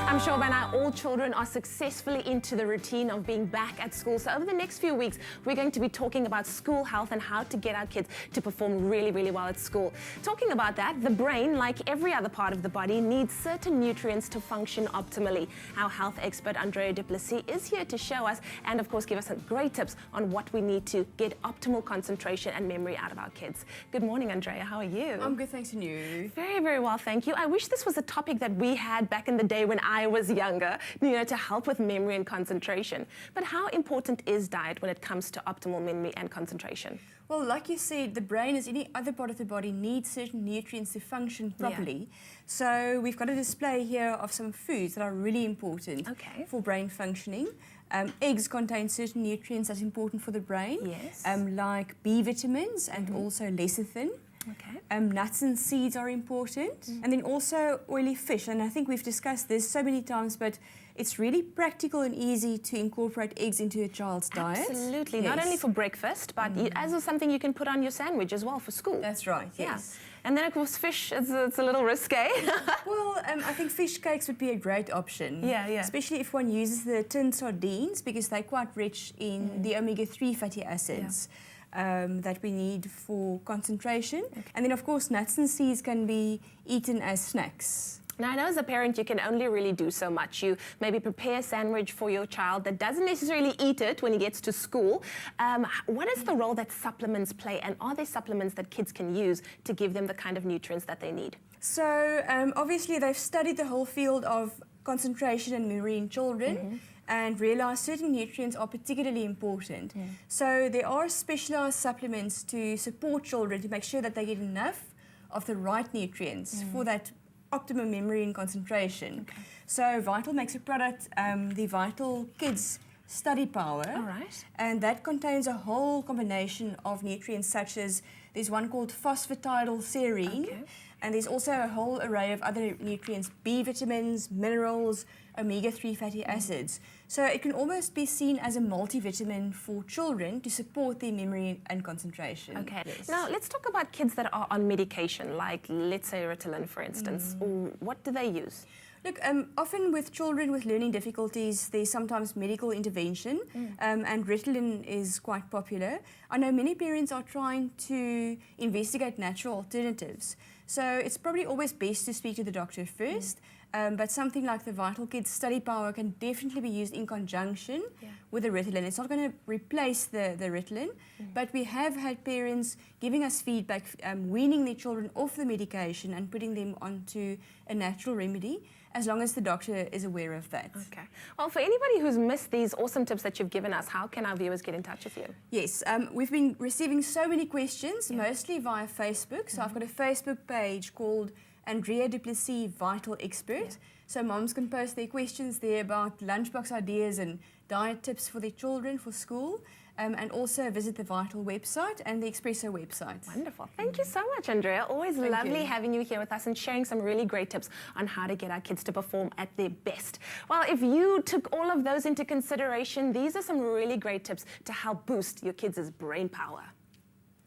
I'm sure by now all children are successfully into the routine of being back at school. So over the next few weeks, we're going to be talking about school health and how to get our kids to perform really, really well at school. Talking about that, the brain, like every other part of the body, needs certain nutrients to function optimally. Our health expert, Andrea du Plessis, is here to show us and, of course, give us some great tips on what we need to get optimal concentration and memory out of our kids. Good morning, Andrea. How are you? I'm good, thanks, and you? Very, very well, thank you. I wish this was a topic that we had back in the day when I was younger, to help with memory and concentration. But how important is diet when it comes to optimal memory and concentration? Well, like you said, the brain, as any other part of the body, needs certain nutrients to function properly. Yeah. So we've got a display here of some foods that are really important for brain functioning. Eggs contain certain nutrients that's important for the brain, like B vitamins and also lecithin. Nuts and seeds are important, and then also oily fish. And I think we've discussed this so many times, but it's really practical and easy to incorporate eggs into a child's diet. Absolutely, not only for breakfast, but as something you can put on your sandwich as well for school. That's right, yes. And then, of course, fish, it's a little risque. Well, I think fish cakes would be a great option. Especially if one uses the tinned sardines, because they're quite rich in the omega-3 fatty acids. That we need for concentration. And then, of course, nuts and seeds can be eaten as snacks. Now, I know as a parent, you can only really do so much. You maybe prepare a sandwich for your child that doesn't necessarily eat it when he gets to school. What is the role that supplements play, and are there supplements that kids can use to give them the kind of nutrients that they need? So, obviously, they've studied the whole field of concentration and memory in children. And realize certain nutrients are particularly important. So there are specialized supplements to support children to make sure that they get enough of the right nutrients for that optimum memory and concentration. So Vital makes a product, the Vital Kids Study Power. And that contains a whole combination of nutrients, such as there's one called phosphatidylserine. And there's also a whole array of other nutrients, B vitamins, minerals, omega-3 fatty acids. So it can almost be seen as a multivitamin for children to support their memory and concentration. Now let's talk about kids that are on medication, like let's say Ritalin, for instance. What do they use? Look, often with children with learning difficulties, there's sometimes medical intervention, and Ritalin is quite popular. I know many parents are trying to investigate natural alternatives. So it's probably always best to speak to the doctor first, but something like the Vital Kids Study Power can definitely be used in conjunction with the Ritalin. It's not going to replace the Ritalin, but we have had parents giving us feedback, weaning their children off the medication and putting them onto a natural remedy, as long as the doctor is aware of that. Well, for anybody who's missed these awesome tips that you've given us, how can our viewers get in touch with you? Yes, we've been receiving so many questions, mostly via Facebook. So I've got a Facebook page called Andrea du Plessis Vital Expert. So moms can post their questions there about lunchbox ideas and diet tips for their children for school. And also visit the Vital website and the Expresso website. Wonderful. Thank you so much, Andrea. Always lovely having you here with us and sharing some really great tips on how to get our kids to perform at their best. Well, if you took all of those into consideration, these are some really great tips to help boost your kids' brain power.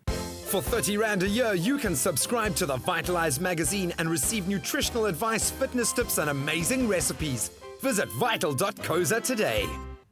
For 30 Rand a year, you can subscribe to the Vitalize magazine and receive nutritional advice, fitness tips, and amazing recipes. Visit vital.co.za today.